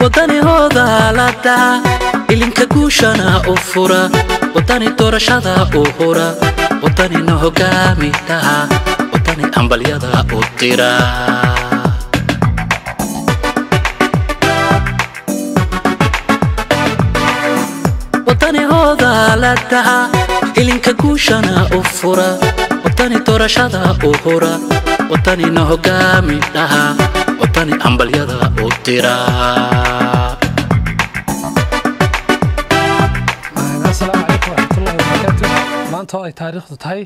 wadani hooda lada ilinka guushana u fura wadani doorashada u hura wadani no hogaamitaha wadani ambalyada u tira wadani hooda lada ilinka guushana u fura wadani doorashada u hura wadani no hogaamitaha wadani ambalyada u tira maanta ay taariikhdu tahay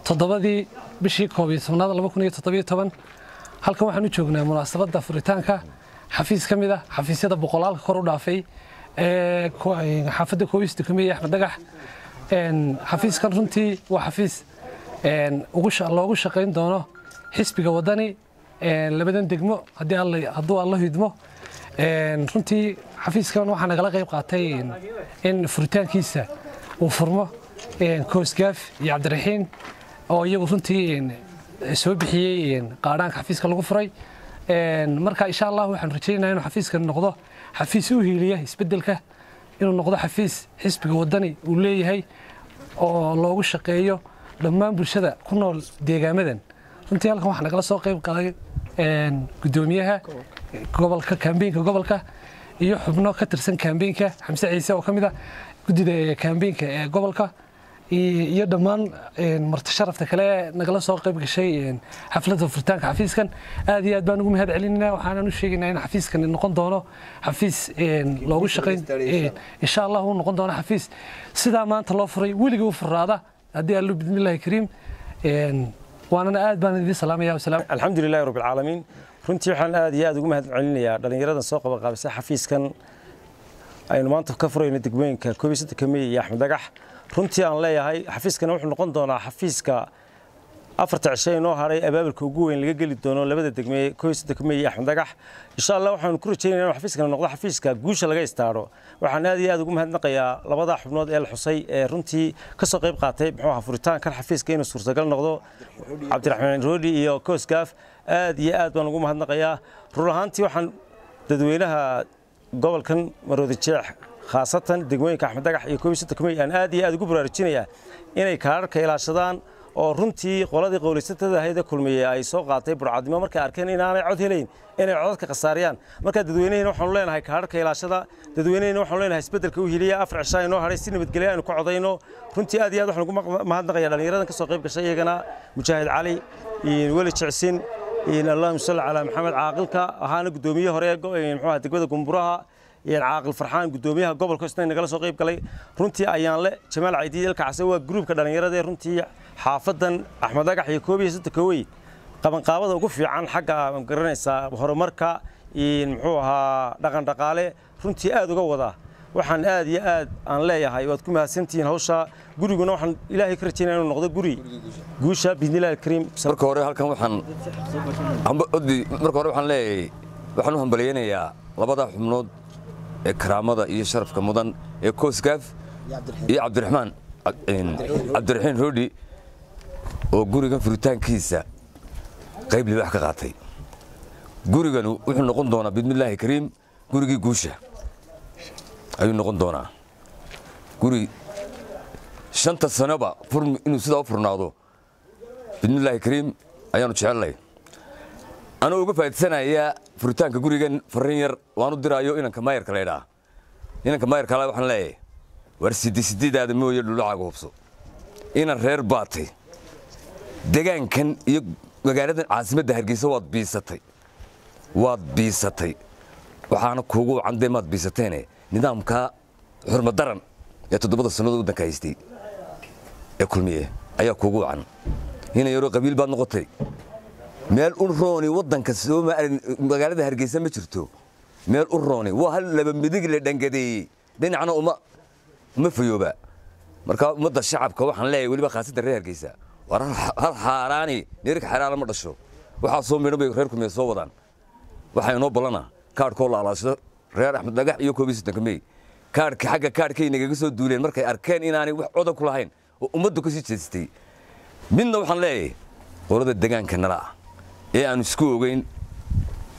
7 bishii 2017 halkan waxaan u joognaa munaasabada furitaanka xafiis kamid ah xafiisyada boqolaalka kor u dhaafay ee xaafada Koobiista Kameey Axmed Dagax xafiiskan runtii waa xafiis loogu shaqeyn doono xisbiga wadani labadan degmo hadduu alla hidmo runtii xafiiskan waxaa nagala qayb qaatay in furitaankiisa uu furmo Koosgaaf iyo Cabdiraxiin oo iyagu runtii soo bixiyay qaadaanka xafiiska lagu furay marka insha Allah waxaan rajaynayaa inuu xafiiskan noqdo xafiis u hiiliya isbedelka inuu noqdo xafiis xisbiga wadani uu leeyahay oo loogu shaqeeyo dhammaan bulshada ku nool deegaamadan runtii halkan waxaa nagala soo qayb qaaday gudoomiyaha gobolka kaambeynka gobolka iyo xubno ka tirsan kaambeynka Xamse Ciise oo kamid ah gudida kaambeynka ee gobolka iyo dhammaan marti sharafta kale nagala soo qayb gashay xafladda furitaanka xafiiskan aad iyo aad baan ugu mahad celinayna waxaan u sheegaynaa in xafiiskan noqon doono xafiis loogu shaqeyn insha Allah uu noqon doono xafiis sida maanta loo furay weliga u furaada hadii alla bismillaahir kariim وانا aad baan idin salaamayaa wasalaam alxamdulillahi rabbil alamin runtii waxaan aad iyo aad ugu mahad celinayaa dhalinyarada soo qaba qaabisa xafiiskan aynu maanta ka furayno degmooyinka Koobiista Kameey iyo Axmed Dagax runtii aan leeyahay xafiiskan wuxuu noqon doonaa xafiiska afarta cishay noo haray abaabulka ugu weyn laga gali doono labada degmee Koobiista Kameey iyo Axmed Dagax insha Allah waxaan ku rajaynaynaa in xafiiskan noqdo xafiiska guusha laga istaaro waxaan aad iyo aad ugu mahadnaqayaa labada xubnood ee la xusay ee runtii ka soo qayb qaatay muxuu furitaanka xafiiska inuu suurtagal noqdo Cabdiraxiin Roodi iyo Koosgaaf aad iyo aad baan ugu mahadnaqayaa run ahaantii waxaan dadweynaha gobolkan Maroodi Jeex khaasatan degmooyinka Axmed Dagax iyo Koobiista Kameey aan aad iyo aad ugu baraarujinayaa inay kaararka ilaashadaan oo runtii qoladii qowlaysatada hay'adda kulmiye ay soo qaatay burcadnimo markay arkeen inaanay cod helayn inay codadka qasaariyaan marka dadweynaheena waxaan leenahay kaararka ilaashada dadweynaheena waxaan leenahay isbedelka u hiliya afar cishay inoo haray si nabadgelyo aynu ku codayno runtii aad iyo aad waxaan ugu mahadnaqayaa dhalinyaradan ka soo qayb gashay iyagana Mujaahid Cali iyo Wali Jicsin iyo Allahumma salli ala Maxamed Caaqilka ahaana gudoomiye hore muxuu degmada Gumburaha iyo Caaqil Farxaan gudoomiyaha gobolka isna nagala soo qayb galay runtii ayaan le Jamaal Ciidiid ilka casay waa groupka dhalinyarada runtii xaafadan Axmed Dagax iyo Koobiista Kameey qaban qaabada ugu fiican xagga garanaysa horumarka in muxuu ahaa dhaqan dhaqaale runtii aad uga wada waxaan aad iyo aad aan leeyahay waad ku mahadsantihiin hawsha guriguna waxaan Ilaahay ka rajaynayaa inuu noqdo guri guusha bismillaahir kariim marka hore halkan waxaan leeyahay waxaan u hambaleynayaa labada xubnood ee karaamada iyo sharafka mudan ee Koosgaaf iyo Cabdiraxiin Roodi oo gurigan furitaankiisa qayb libax ka qaatay gurigan wuxuu noqon doonaa bismillaahir kariim gurigii guusha ayuu noqon doonaa guri shanta sanaba inuu sidaa u furnaado bismillaahir kariim ayaanu jecelahay anoo uga faa'iidsanayaa furitaanka gurigan fariin yar waanu diraayo inanka maayarka leeyahay inanka maayarka waxaan leeyahay war sidiidaada mooyo dhulacaaga hubso inan reer baatay deegaankan iyo magaalada caasimadda Hargeysa waad biisatay waxaana kuugu candeemaad biisateen nidaamka xurmad daran ee 7 sanadood waddanka haystay ee kulmiye ayaa kuugu wacan inay yaro qabiil baad noqotay meel u rooni waddanka magaalada Hargeysa ma jirto meel u rooni waa hal laba midig la dhangadeeyay dhinacna uma fayooba marka ummadda shacabka waxaan leeyahay waliba khaasadda reer Hargeysa war hal xaaraani neerka xaraala ma dhasho waxa soo meedhay reer Kumeey soo wadaan waxa inoo balana kaarkoo la alaasho reer Axmed Dagax iyo Koobiista Kameey kaarka xagga kaarkay inaga soo duuleen markay arkeen inaanay wax cod ku lahayn oo ummaddu ka sii jeestay midna waxaan leeyahay qolada deegaanka nala ee aan isku ogeyn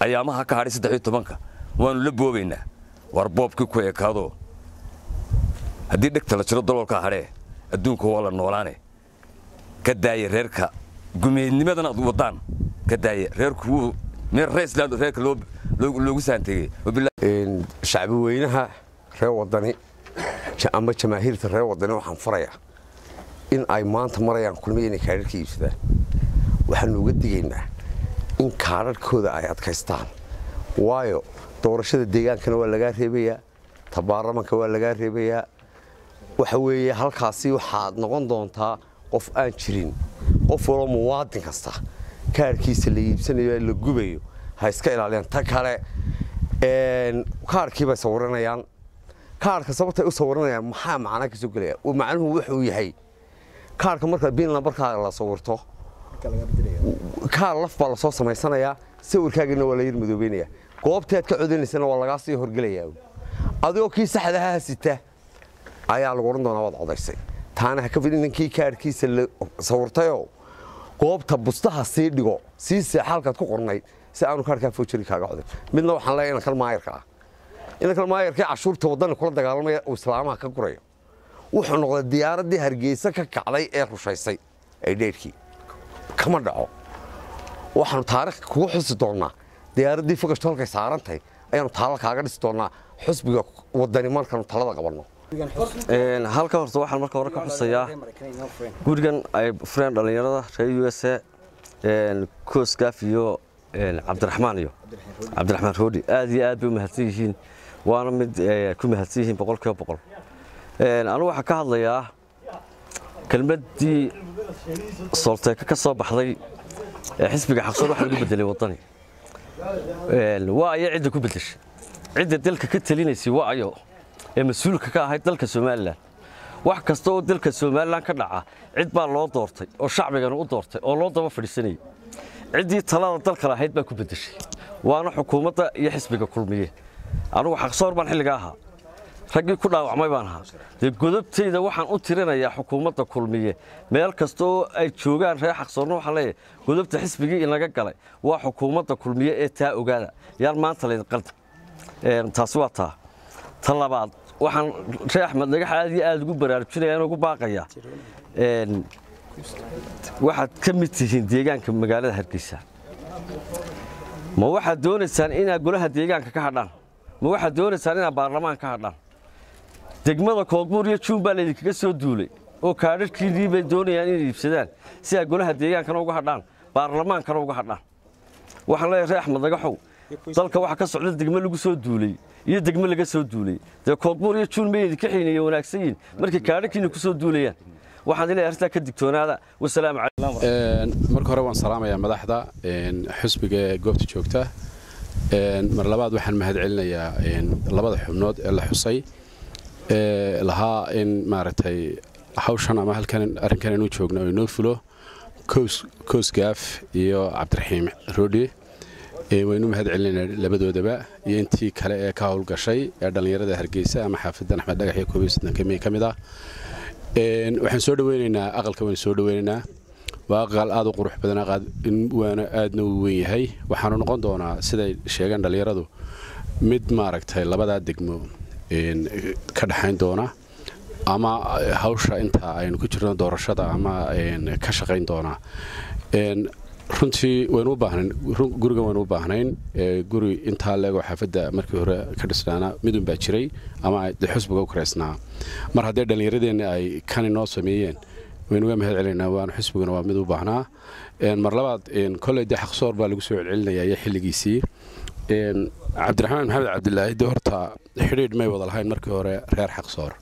ayaamaha ka hadhay 13 waanu la boobaynaa war boobkii ku ekaado haddii dhegta la jiro daloolka hadhee adduunka waa la noolaane ka daaya reerka gumeednimadan aad wadaan ka daaya reerku meel reesland reerka loogu saantegey shacbi weynaha reer wadani ama jamaahiirta reer wadani waxaan farayaa in ay maanta marayaan kulmiye inay kaadharka iibsadaan waxaanu uga digaynaa in kaadharkooda ay adkaystaan waayo doorashada deegaankana waa lagaa reebayaa ta baarlamanka waa lagaa reebayaa waxa weeye halkaasi waxaad noqon doontaa qof aan jirin qof waloo muwaadin kasta kaadhkiisa la iibsanayo la gubayo ha iska ilaaliyaan ta kale kaadhkii bay sawiranayaan kaadhka sababtay u sawiranayaan maxaa macna ka soo gelaya macnuhu wuxuu yahay kaadhka marka bin lambarka la sawirto kaadh laf baa la soo samaysanayaa sawirkaagana waa la yir madoobeynaya goobtaad ka codinaysana waa lagaa sii horgelayaa adigoo kii saxdaha sita ayaa lagu oran doonaa waad codaysay taana ha ka fidin ninkii kaadhkiisa la sawirtayo goobta bustaha sii dhigo sii seexalkaad ku qornayd si aanu kaadhkaa foojari kaaga coday midna waxaan leeyahay inaan kalmaayarka ah inaan kalmaayarkii cashuurta wadani kula dagaalamaya uu islaamaha ka gurayo wuxuu noqday diyaaradii hargeysa ka kacday ee rushaysay ay dheerkii kama dhaco waxaanu taariikh kugu xusi doonaa diyaaradii fogashto halkay saarantahay ayaanu taalo kaaga dhisi doonaa xusbiga wadani markaanu talada qabanno halka horta waxaan marka hore ka xusayaa gurigan ay fureen dhalinyarada reer USA Koosgaaf iyo Cabdiraxmaan Roodi aad iyo aad bay u mahadsan yihiin waana mid ku mahadsan yihiin 100% anigu waxaan ka hadlayaa kelmadii Solteeka ka soo baxday xisbiga xaqsoon waxa lagu bedelay wadani waa ay cid ku bedeshay cid dalka ka talinaysay waa ayo mas'uulka ka ahayd dalka Soomaaliland wax kasta oo dalka Soomaaliland ka dhaca cid baa loo doortay oo shacbigan u doortay oo loo daba fadhiisanay cidii talada dalka lahayd baa ku bedeshay waana xukuumadda iyo xisbiga kulmiye anigu xaqsoor baan xilliga ahaa ragii ku dhaawacmay baan ahaa godobtayda waxaan u tirinayaa xukuumadda kulmiye meel kasta oo ay joogaan reer xaqsoorna waxa leeyahay godobta xisbigii inaga galay waa xukuumadda kulmiye ee taa ogaada yaan maanta leeyahay qalad taasi waa taa talabaad waxaan Sheekh Axmed Nagax aad ugu baraarujinayaan ugu baaqaya waxaad ka mid tihiin deegaanka magaalada Hargeysa ma waxaad doonaysaan inaad golaha deegaanka ka hadhaan ma waxaad doonaysaan inaad baarlamaanka ka hadhaan degmada Koodbuur iyo Juunbaa idinkaga soo duulay oo kaadhadhkii bay doonayaan inay iibsadaan si ay golaha deegaankana uga hadhaan baarlamaankana uga hadhaan waxaan leeyahay Sheekh Axmed Nagaxow dalka waxa ka socda degmo lagu soo duulay iyo degmo laga soo duulay Koodbuur iyo Juunbaa idinka xiinayeen wanaagsan yihiin markii kaadhadhkiina ku soo duulayaan waxaan ilaa arrinta ka digtoonaada wasalaam calaykum marka hore waan salaamayaa madaxda xisbiga goobta joogta mar labaad waxaan mahad celinayaa labada xubnood ee la xusay lahaa in maaragtay hawshan ama halkan arrinkan inuu joogno inoo fulo Koosgaaf iyo Cabdiraxiim Roodi waynu mahad celinaynaa labadoodaba iyo intii kale ee ka howlgashay ee dhalinyarada Hargeysa ama xaafadan Axmed Dhagax iyo Koobisna kamid ah waxaan soo dhaweynaynaa aqalka waan soo dhaweynaynaa waa aqal aad u qurux badan waana aadna u weyn yahay waxaanu noqon doonaa siday sheegan dhalinyaradu mid maaragtay labada degmo ka dhaxayn doona ama hawsha inta aynu ku jirno doorashada ama ka shaqayn doona runtii waynu u baahnayn guriga waynu u baahnayn guri intaa leego xaafadda markii hore ka dhisnaana midun baa jiray ama xusbiga u kareysnaa mar haddee dhallinyaradeenna ay kan inoo sameeyeen waynu uga mahad celinaynaa waana xusbiguna waa mid u baahnaa mar labaad kolley dee xaqsoor baa lagu soo celcelinayaa iyo xilligiisii cabdiraxmaan maxamed cabdilaahi dee horta xidhiidh may wada lahayn markii hore reer xaqsoor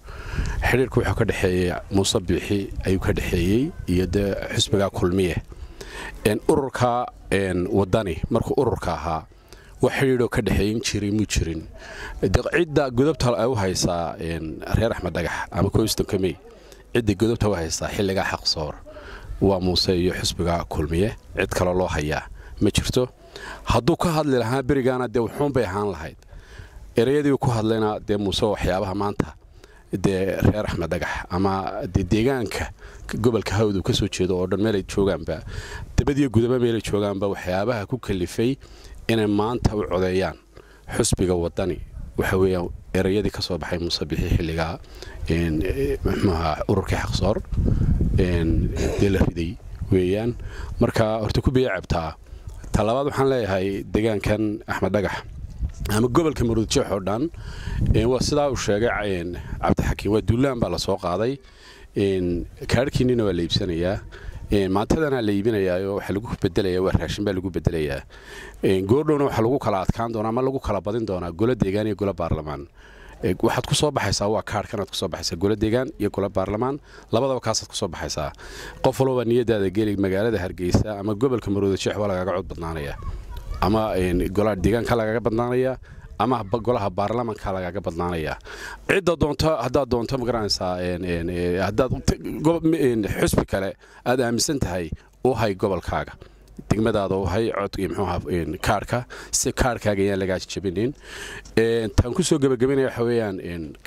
xidhiidhku wuxuu ka dhexeeyey muuse biixi ayuu ka dhexeeyey iyo dee xusbigaa kulmiye ururka wadani markuu ururka ahaa wax xidhiidhoo ka dhexeeyin jiray muu jirin cidda godobta ay u haysaa reer Axmed Dhagax ama Koostonka May cidda godobta u haysaa xilliga xaqsoor waa muuse iyo xusbiga kulmiye cid kale loo hayaa ma jirto hadduu ka hadli lahaa berigaana dee wuxuun bay ahaan lahayd ereyadii ku hadlayna dee muuse waxyaabaha maanta dee reer Axmed Dhagax ama deegaanka gobolka Hawd ka soo jeedo oo dhan meel ay joogaanba dabadiyo gudaba meel ay joogaanba waxyaabaha ku kalifay inay maanta u codeeyaan xusbiga wadani waxa weeyaan erayadii ka soo baxay musabixi xilliga ururkii xaqsoor dee la riday weeyaan marka horta ku biya cabtaa talabaad waxaan leeyahay deegaankan Axmed Dhagax ama gobolka Maroodijeex oo dhan waa sidaa uu sheegay Cabdixakiin waa duulaan baa la soo qaaday kaarkiinina waa la iibsanayaa maantadana la iibinayaa oo waxa lagu bedelayaa waa raashin baa lagu bedelayaa goordhowna waxa lagu kala adkaan doonaa ama lagu kala badin doonaa golo deegaan iyo golo baarlamaan waxaad ku soo baxaysaa waa kaarkanaad ku soo baxaysaa golo deegaan iyo golo baarlamaan labadaba kaasaad ku soo baxaysaa qof walba niyadaada geli magaalada Hargeysa ama gobolka Maroodijeex waa lagaga cod badnaanaya ama golaha deegaanka lagaga badnaanaya ama golaha baarlamaanka lagaga badnaanaya cid doonto hadaa doonto ma garanaysaa hadaa xusbi kale aad aaminsan tahay oo hay gobolkaaga degmadaada oo hay cod iyo muxuu ahaa kaarka si kaarkaaga ayaan laga jabinin tan ku soo gabagabeynaya waxa weeyaan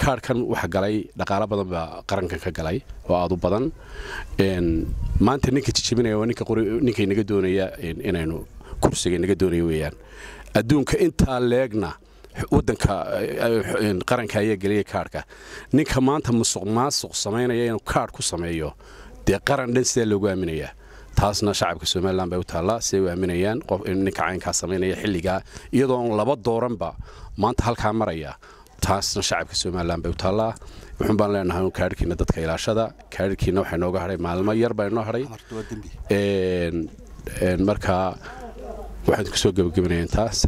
kaarkan waxa galay dhaqaale badan baa qarankan ka galay oo aad u badan maanta ninka jabinaya waa ninka inaga doonaya inaynu kursiga inaga doonayo weeyaan adduunka inta leegna wadanka qaranka ayaa galiyay kaarka ninka maanta musuq sameynaya inuu kaar ku sameeyo dee qaran dhan sida loogu aaminayaa taasna shacabka Soomaaliland bay u taallaa si ay u aaminayaan qof ninka caynka sameynaya xilliga iyadoo laba dooranba maanta halka maraya taasna shacabka Soomaaliland bay u taallaa wuxuu baan leenahay kaarkiina dadka ilaashada kaarkiina waxa nooga haray maalmo yar baa inoo haray marka waxaan ku soo gabagabeynaa intaas